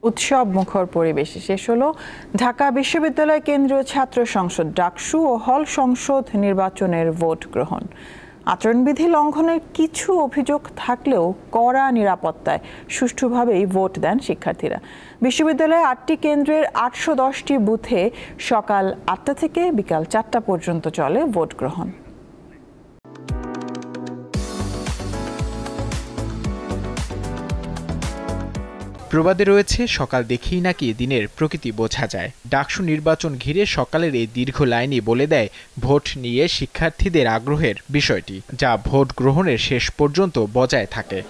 উৎসব মুখর পরিবেশে শেষ হলো ঢাকা বিশ্ববিদ্যালয় কেন্দ্রীয় ছাত্র সংসদ ডাকসু ও হল সংসদ নির্বাচনের ভোট গ্রহণ। আচরণবিধি লঙ্ঘনের কিছু অভিযোগ থাকলেও কড়া নিরাপত্তায় সুষ্ঠুভাবেই ভোট দেন শিক্ষার্থীরা। বিশ্ববিদ্যালয়ে ৮টি কেন্দ্রের ৮১০টি বুথে সকাল ৮টা থেকে বিকাল ৪টা পর্যন্ত চলে ভোট গ্রহণ। প্রবাদে রয়েছে, সকাল দেখেই নাকি দিনের প্রকৃতি বোঝা যায়। ডাকসু নির্বাচন ঘিরে সকালের এই দীর্ঘ লাইনই বলে দেয় ভোট নিয়ে শিক্ষার্থীদের আগ্রহের বিষয়টি, যা ভোট গ্রহণের শেষ পর্যন্ত বজায় থাকে।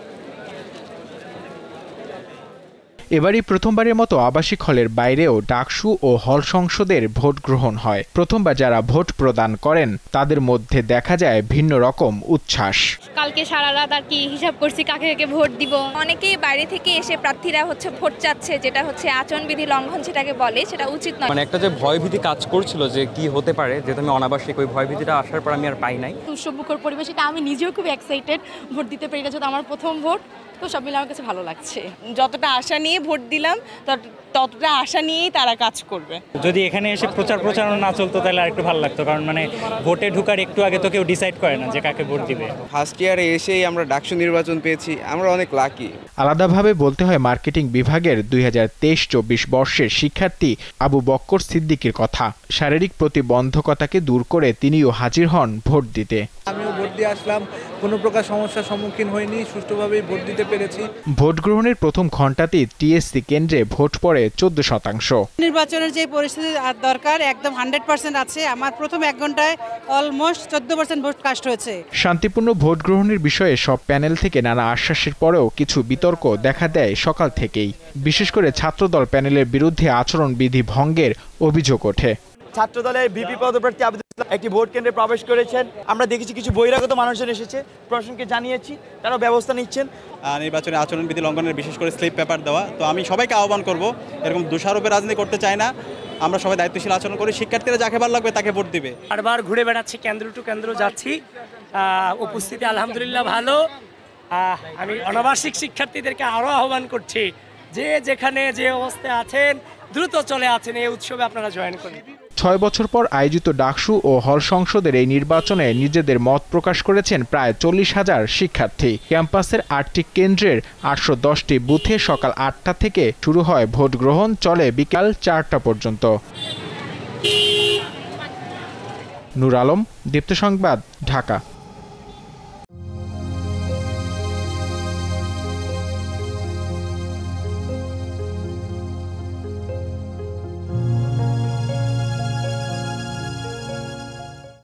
এবারই প্রথমবারের মতো আবাসিক হলের বাইরেও ডাকসু ও হল সংসদের ভোট গ্রহণ হয়। প্রথমবার যারা ভোট প্রদান করেন তাদের মধ্যে দেখা যায় ভিন্ন রকম উচ্ছ্বাস। কালকে সারা রাত আর কি হিসাব করছি কাকে কাকে ভোট দিব। অনেকেই বাইরে থেকে এসে প্রার্থীরা ভোট চাচ্ছে, যেটা আচরণবিধি লঙ্ঘন সেটাকে বলে, সেটা উচিত নয়। মানে একটা যে ভয়ভীতি কাজ করছিল যে কি হতে পারে, যেহেতু আমি অনাবাসিক, ওই ভয়ভীতিটা আসার পর আমি আর পাই নাই। উৎসবমুখর পরিবেশে আমি নিজেও খুব এক্সাইটেড ভোট দিতে পেরে, এটা যেহেতু আমার প্রথম ভোট, তো সব মিলে আমার কাছে ভালো লাগছে। যতটা আশা নিয়ে ভোট দিলাম ততটা আশা নিয়েই তারা কাজ করবে। যদি এখানে এসে প্রচারণা না চলতো তাহলে আরেকটু ভালো লাগতো, কারণ মানে ভোটে ঢুকার একটু আগে তো কেউ ডিসাইড করে না যে কাকে ভোট দিবে। ফার্স্ট ইয়ারে এসেই আমরা ডাকসু নির্বাচন পেয়েছি, আমরা অনেক লাকি। আলাদাভাবে বলতে হয় মার্কেটিং বিভাগের 2023-24 বর্ষের শিক্ষার্থী আবু বক্কর সিদ্দিকীর কথা। শারীরিক প্রতিবন্ধকতাকে দূর করে তিনিও হাজির হন ভোট দিতে। আমিও ভোট দিয়ে আসলাম, কোনো প্রকার সমস্যার সম্মুখীন হইনি, সুষ্ঠুভাবেই ভোট দিতে পেরেছি। ভোট গ্রহণের প্রথম ঘণ্টাতেই টিএসসি কেন্দ্রে ভোট পড়ে 14%। নির্বাচনের যে পরিস্থিতি দরকার একদম 100% আছে। আমার প্রথম 1 ঘন্টায় অলমোস্ট 14% ভোট কাস্ট হয়েছে। শান্তিপূর্ণ ভোট গ্রহণের বিষয়ে সব প্যানেল থেকে নানা আশ্বাসের পরেও কিছু বিতর্ক দেখা দেয় সকাল থেকেই। বিশেষ করে ছাত্রদল প্যানেলের বিরুদ্ধে আচরণবিধি ভঙ্গের অভিযোগ ওঠে। ছাত্রদলের ভিপি পদপ্রার্থী আব্দুল ইসলাম একটি ভোট কেন্দ্রে প্রবেশ করেছেন। আমরা দেখেছি কিছু বহিরাগত মানুষজন এসেছে, প্রশাসনকে জানিয়েছি, তারা ব্যবস্থা নিচ্ছেন। নির্বাচনে আচরণবিধি লঙ্ঘনের বিশেষ করে স্লিপ পেপার দেওয়া, তো আমি সবাইকে আহ্বান করব, এরকম দোষারোপের রাজনীতি করতে চাই না। আমরা সবাই দায়িত্বশীল আচরণ করি, শিক্ষার্থীরা যাকে ভালো লাগবে তাকে ভোট দিবে। বারবার ঘুরে বেড়াচ্ছি, কেন্দ্র টু কেন্দ্র যাচ্ছি, উপস্থিতি আলহামদুলিল্লাহ ভালো। আমি অনাবাসিক শিক্ষার্থীদেরকে আরও আহ্বান করছি, যে যেখানে যে অবস্থায় আছেন দ্রুত চলে আসেন, এই উৎসবে আপনারা জয়েন করুন। 6 বছর পর আয়োজিত ডাকসু ও হল সংসদের এই নির্বাচনে নিজেদের মত প্রকাশ করেছেন প্রায় 40,000 শিক্ষার্থী। ক্যাম্পাসের 8টি কেন্দ্রের 810টি বুথে সকাল 8টা থেকে শুরু হয় ভোট গ্রহণ, চলে বিকাল 4টা পর্যন্ত। নূর আলম, দীপ্ত সংবাদ, ঢাকা।